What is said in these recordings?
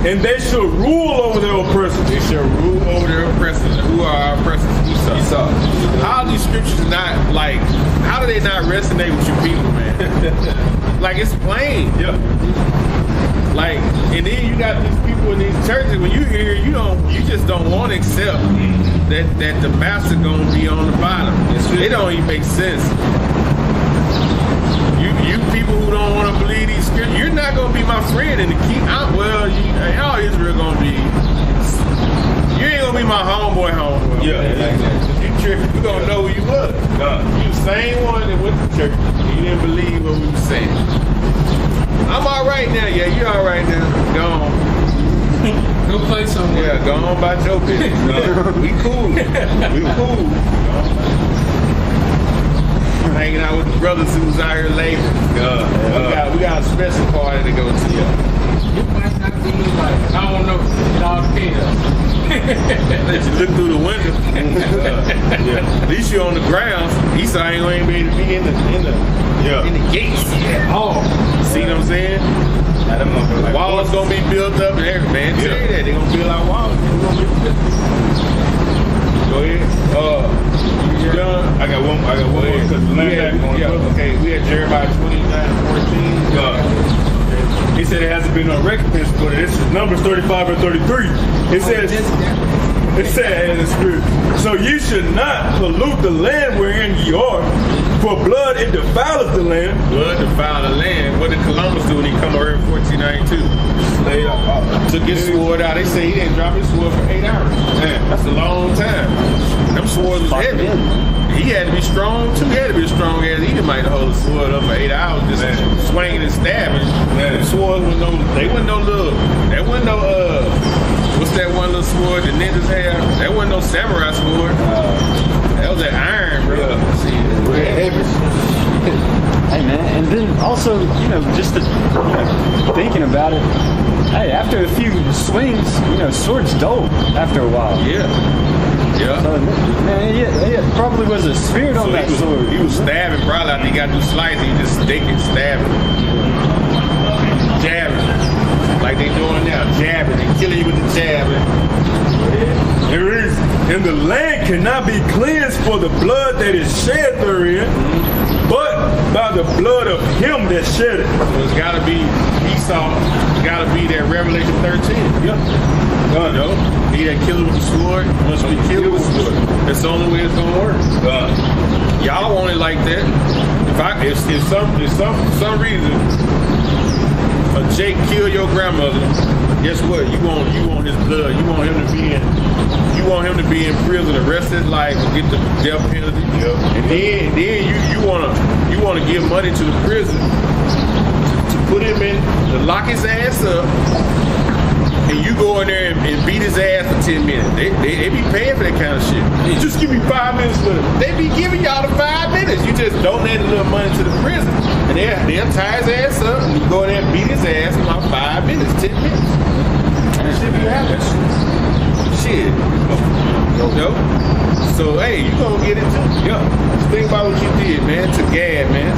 and they shall rule over their oppressors. They shall rule over their oppressors. Who are our oppressors? Esau. How are these scriptures not, like, how do they not resonate with you people, man? Like, it's plain. Yeah. Like, and then you got these people in these churches, when you hear, you just don't want to accept that the master gonna be on the bottom. It don't even make sense. You people who don't want to believe these scriptures, you're not gonna be my friend in the key. All Israel gonna be. You ain't gonna be my homeboy. Yeah, exactly. You tripping? You gonna know who you was. You the same one that went to church. You didn't believe what we were saying. I'm all right now. Yeah, you all right now. Go on. Go play somewhere. Yeah, go on about your business. We cool. We cool. Hanging out with the brothers who's out here laboring. We got a special party to go to. It might not be like, I don't know. It all depends. Let you look through the window. At least you're on the ground. Esau ain't gonna be able to be in the gates. Yeah. Oh, see what I'm saying? The walls gonna be built up and everything. Man, tell you that they gonna build our walls. Go ahead. You done? I got one more because the land okay. We had Jeremiah 29:14. He said it hasn't been no recompense, but this is Numbers 35 and 33. It says in the script, so you should not pollute the land wherein ye are, for blood it defileth the land. Blood defileth the land. What did Columbus do when he come over in 1492? Took his sword out. They say he didn't drop his sword for 8 hours. Man, that's a long time. Them swords was heavy. He had to be strong too. He had to be as strong as he might hold a sword up for 8 hours, just swinging and stabbing. Them swords wasn't no little. There wasn't no what's that one little sword the ninjas have? That wasn't no samurai sword. That was that iron, bro. Hey man, and then also, just thinking about it, hey, after a few swings, swords dull after a while. Yeah. So, man, it probably was a spirit on that sword. He was stabbing, probably after he got through slicing, he just sticking, stabbing, jabbing, like they doing now, jabbing, they killing you with the jabbing. There is, and the land cannot be cleansed for the blood that is shed therein, but by the blood of him that shed it. So it's gotta be Esau, gotta be that Revelation 13. Yep. He that killed with the sword must be killed with the sword. That's the only way it's gonna work. Y'all want it like that. If some reason Jake killed your grandmother, guess what? You want his blood. You want him to be in prison the rest of his life and get the death penalty. And then you wanna give money to the prison to put him in, to lock his ass up. And you go in there and beat his ass for 10 minutes. They be paying for that kind of shit. You just give me 5 minutes with him. They be giving y'all the 5 minutes. You just donate a little money to the prison. And they'll tie his ass up and you go in there and beat his ass in about 5 minutes, 10 minutes. That shit be happening. Shit. So, hey, you gonna get it too. Just think about what you did, man, to Gad, man.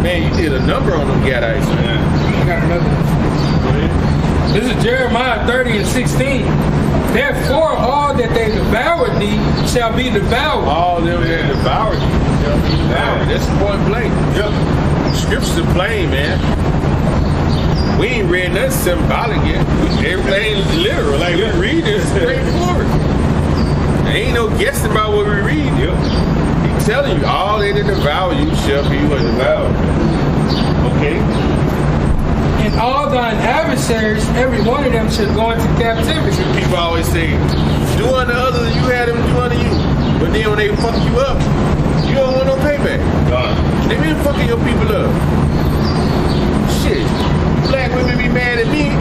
Man, you did a number on them Gadites, man. I got another one. This is Jeremiah 30:16. Therefore, all that they devoured thee shall be devoured. All them that devoured thee shall be devoured. That's point blank. Scriptures are plain, man. We ain't read nothing symbolic yet. Everything's literal. Like we read this straightforward. There ain't no guessing about what we read. He's telling you, all they that devour you shall be devoured. Okay. And all thine adversaries, every one of them should go into captivity. People always say, do unto others as you had them do unto you. But then when they fuck you up, you don't want no payback. They been fucking your people up. Shit. Black women be mad at me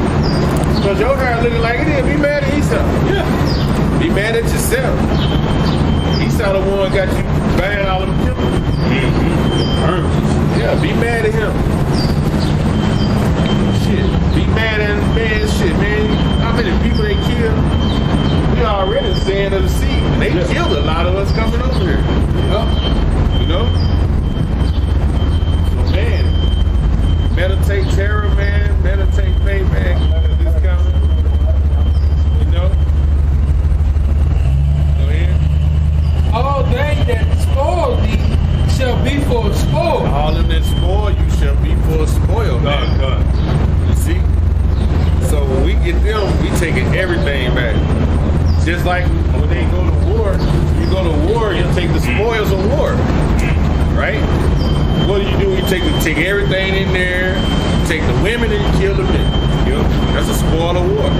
because your hair looking like it is. Be mad at Esau. Be mad at yourself. Esau the one got you buying all them children. Be mad at him. Be mad at shit, man. How many people they killed? We already in the sand of the sea. And they killed a lot of us coming over here. So, man, meditate terror, man. Meditate payback. This coming. taking everything back. Just like when they go to war, you take the spoils of war, right? What do? You take everything in there, you take the women and you kill the men. Yep. That's a spoil of war.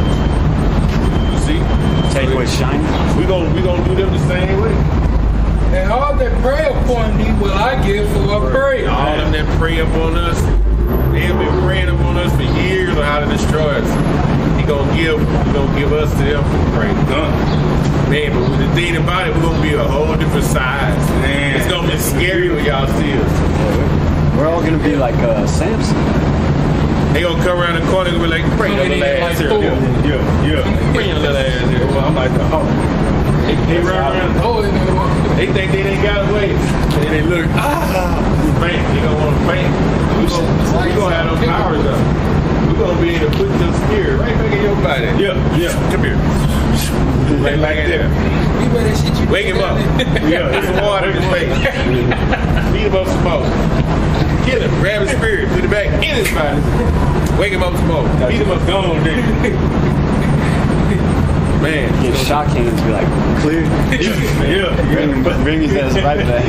You see? Take what's shiny. We gonna do them the same way. And all that pray upon thee will I give for a prayer. All of them that pray upon us, they have been praying upon us for years on how to destroy us. He gonna give us to them for prayer. Man, but the thing about it, we're gonna be a whole different size. Man. It's gonna be scary when y'all see us. We're all gonna be like Samson. They gonna come around the corner and be like, bring your little ass here. Yeah. Bring your little ass here. Well, I'm like, oh. They run around. Oh, they think they ain't got away. And then they look, man, they gonna want to faint. We gonna have those powers up. We gonna be able to put your spirit right back in your body. Yeah. Come here. Right back in there. Wake him up. Put some water in his face. Beat him up some more. Kill him. Grab his spirit. Put it back in his body. Wake him up some more. Beat him up. Gone, nigga. Man, get shock hands, be like, clear. Bring his ass right back.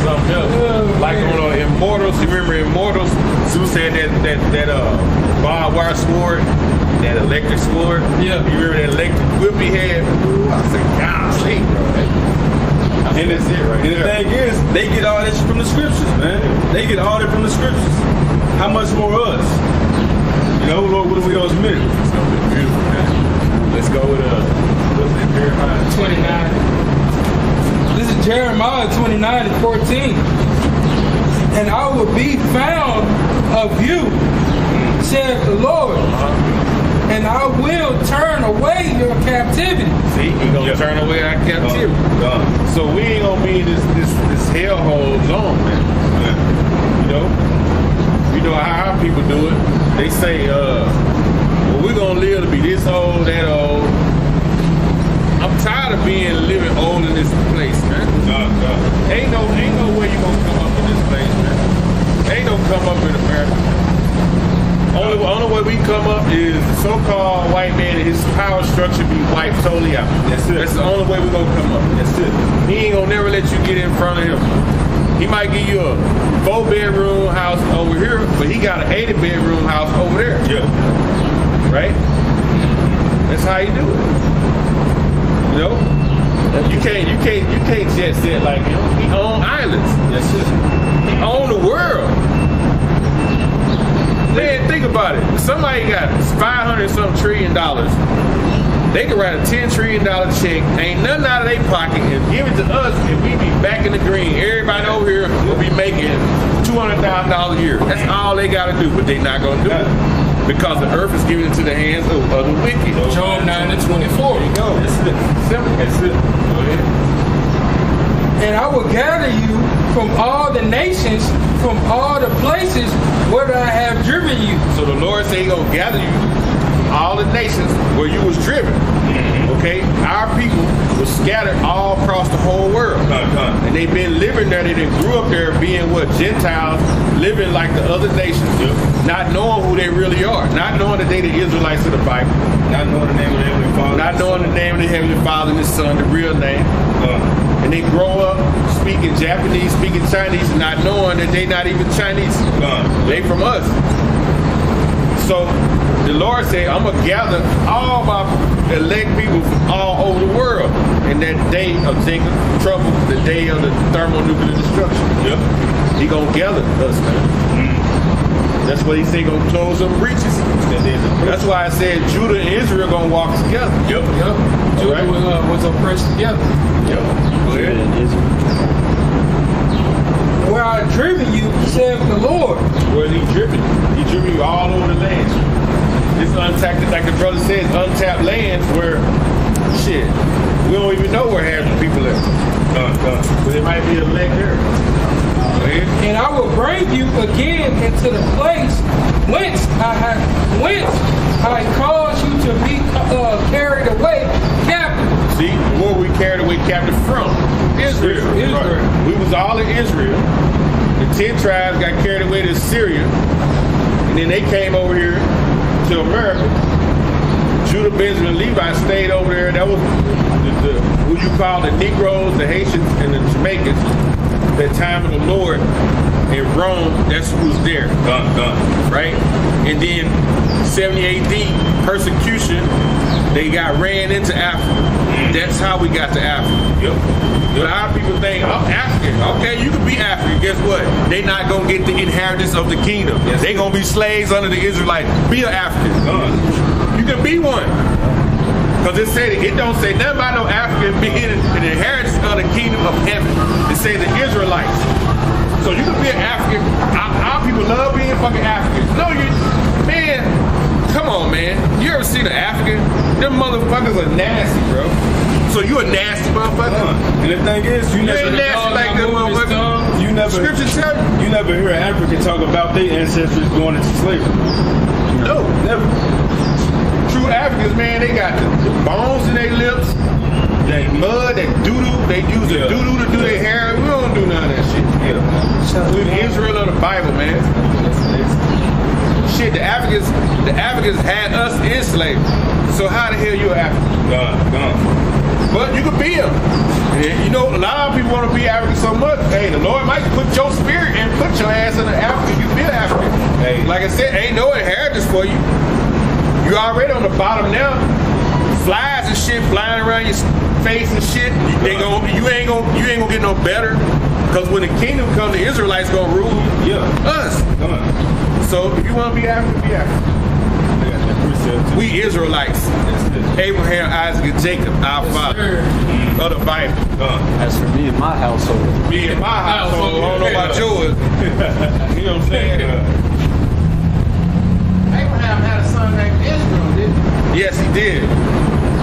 Something else. Like on Immortals, you remember Immortals? Zeus had that barbed wire sword, that electric sword. Yeah. You remember that electric whip he had? Ooh, I said, golly, bro. And that's it right there. And the thing is, they get all this from the scriptures, man. They get all that from the scriptures. How much more us? You know, Lord, what are we on this minute? It's gonna be beautiful, man. Let's go with what's it, Jeremiah 29. This is Jeremiah 29 and 14. And I will be found of you, saith the Lord. And I will turn away your captivity. See, he gonna turn away our captivity. So we ain't gonna be in this hellhole zone, man. You know how our people do it. They say, we're gonna live to be this old, that old. I'm tired of living old in this place, man. Ain't no way you gonna come up in this place, man. Ain't no come up in America. Only way we come up is the so-called white man and his power structure be wiped totally out. That's it. That's the only way we gonna come up. That's it. He ain't gonna never let you get in front of him. He might give you a 4-bedroom house over here, but he got an 80-bedroom house over there. Yeah. Right? That's how you do it. You know? You can't jet set like him. He own islands. That's it. He own the world. Man, think about it. Somebody got $500-something trillion. They can write a $10 trillion check, ain't nothing out of their pocket, and give it to us, and we be back in the green. Everybody over here will be making $200,000 a year. That's all they got to do, but they not going to do it. Because the earth is given into the hands of the wicked. Job 9 and 24. There you go. That's it. Simple. That's it. Go ahead. And I will gather you from all the nations, from all the places where I have driven you. So the Lord said He gonna gather you, all the nations where you was driven. Okay, our people was scattered all across the whole world, and they've been living there. They grew up there, being what Gentiles, living like the other nations, not knowing who they really are, not knowing that they the Israelites of the Bible, not knowing the name of the Heavenly Father, not knowing the name of the Heavenly Father and His Son, the real name. And they grow up speaking Japanese, speaking Chinese, not knowing that they not even Chinese. They from us. So the Lord said, I'm going to gather all my elect people from all over the world in that day of Jacob trouble, the day of the thermonuclear destruction. Yep. He going to gather us, man. That's what he said, going to close them breaches. That's why I said Judah and Israel going to walk together. Yep. Judah was oppressed together. Yep. Judah and Israel. Where I driven you, saith the Lord. Where he driven you? He driven you all over the land. This untapped, like the brother says, untapped lands where, shit, we don't even know where half the people are. But it might be a leg there. And I will bring you again into the place whence I caused you to be carried away captive. See, where we carried away captive from? Israel. Right. We was all in Israel. The 10 tribes got carried away to Syria, and then they came over here to America. Judah, Benjamin, Levi stayed over there. That was who you call the Negroes, the Haitians, and the Jamaicans. That time of the Lord in Rome, that's who was there. Right? And then 70 AD, persecution, they got ran into Africa. That's how we got to Africa. Yep. A lot of people think, I'm African. Okay, you can be African. Guess what? They not going to get the inheritance of the kingdom. Yes. They going to be slaves under the Israelites. Be an African. You can be one. Because it don't say nothing about no African being an inheritance of the kingdom of heaven. It say the Israelites. So you can be an African. Our people love being fucking Africans. No, man, come on, man. You ever seen an African? Them motherfuckers are nasty, bro. So you a nasty motherfucker. And the thing is, you never ain't nasty like that motherfucker. You never. Scripture tell you never hear an African talk about their ancestors going into slavery. No, never. True Africans, man, they got the bones in their lips, that mud, that doo-doo. They use the doo-doo to do their hair. We don't do none of that shit. We the Israel of the Bible, man. Shit, the Africans had us in slavery. So how the hell you an African? Gone. But you could be them. And you know, a lot of people want to be African so much. Hey, the Lord might put your spirit and put your ass in the African. You be an African. Hey, like I said, ain't no inheritance for you. You already on the bottom now. Flies and shit flying around your face and shit. You ain't gonna get no better. Because when the kingdom comes, the Israelites gonna rule us. So if you want to be African, be African. We Israelites. Abraham, Isaac, and Jacob, our father. Of the Bible. As for me and my household. Me and my household. I don't know about yours. You know what I'm saying? Abraham had a son named Israel, didn't he? Yes, he did.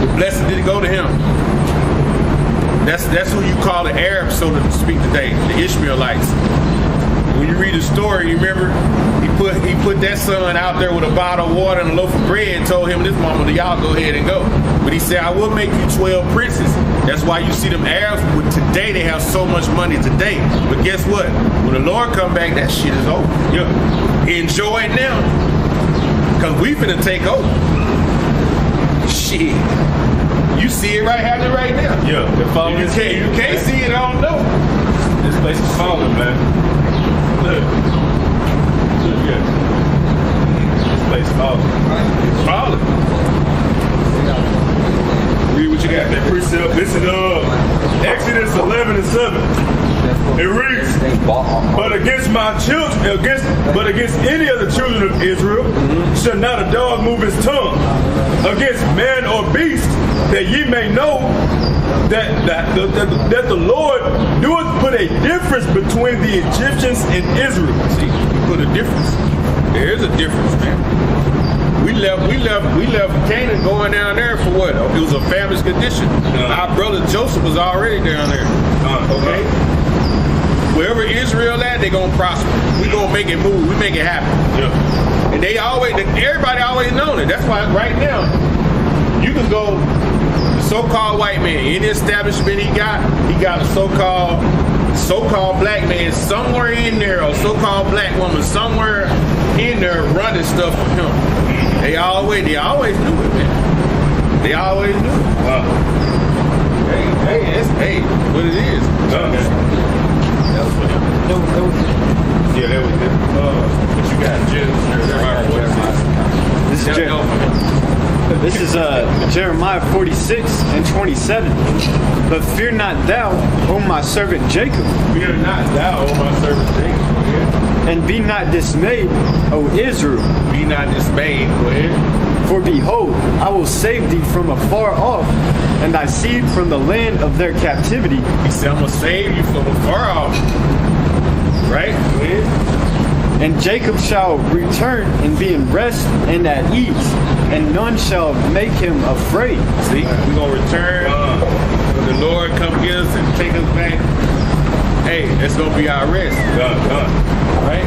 The blessing didn't go to him. That's who you call the Arabs, so to speak today, the Ishmaelites. When you read the story, you remember he put that son out there with a bottle of water and a loaf of bread and told him, this mama, y'all go ahead and go. But he said, I will make you 12 princes. That's why you see them Arabs today, they have so much money today. But guess what? When the Lord come back, that shit is over. Enjoy it now. Because we finna take over. Shit. You see it happening right now. You can't see it, I don't know. This place is falling, man. Look here. This place is falling. It's falling. Read what you got. That precept. This is Exodus 11 and 7. It reads, but against any of the children of Israel shall not a dog move his tongue against man or beast, that ye may know that the Lord doeth put a difference between the Egyptians and Israel. See, he put a difference. There is a difference, man. We left Canaan going down there for what? It was a famished condition. Our brother Joseph was already down there. Okay? Wherever Israel at, they gonna prosper. We gonna make it move. We make it happen. And everybody always known it. That's why right now, you can go, the so-called white man, any establishment he got a so-called black man somewhere in there, or so-called black woman somewhere in there running stuff for him. They always knew it, man. They always knew it. Hey, what it is. That was for him. Yeah, that was it. What you got, This is Jeremiah 46 and 27. But fear not thou, O my servant Jacob. Fear not thou, O my servant Jacob. And be not dismayed, O Israel. Be not dismayed. Go ahead. For behold, I will save thee from afar off, and thy seed from the land of their captivity. He said, I'm going to save you from afar off. Right? Go ahead. And Jacob shall return and be in rest and at ease, and none shall make him afraid. See, we're going to return. When the Lord come get us and take us back, hey, that's going to be our rest. Right?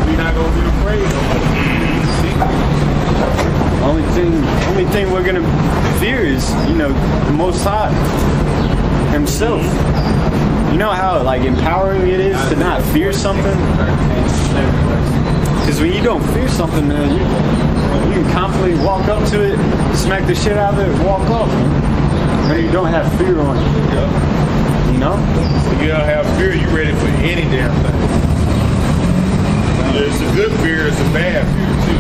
We're not going to be afraid no more. See? Only thing we're going to fear is, the Most High himself. You know how empowering it is to not fear something? Because when you don't fear something, man, You can confidently walk up to it, smack the shit out of it, and walk off. And you don't have fear on it. Yeah. You know? If you don't have fear, you ready for any damn thing. It's a good fear, it's a bad fear too.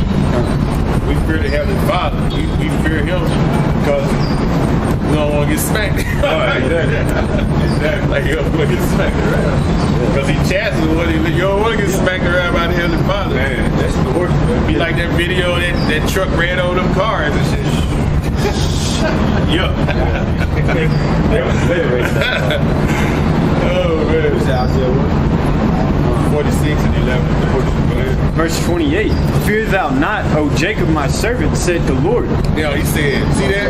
We fear the Heavenly Father. We fear Him because we don't want to get smacked. Exactly. Like you don't want to get smacked around. Because He chastises what you don't want to get smacked around by the Heavenly Father. Man, that's the worst. Be like that video that truck ran over them cars and shit. Yeah. Oh man. Who's out there? 46 and 11. Verse 28. Fear thou not, O Jacob my servant, said the Lord. Yeah, he said, see that?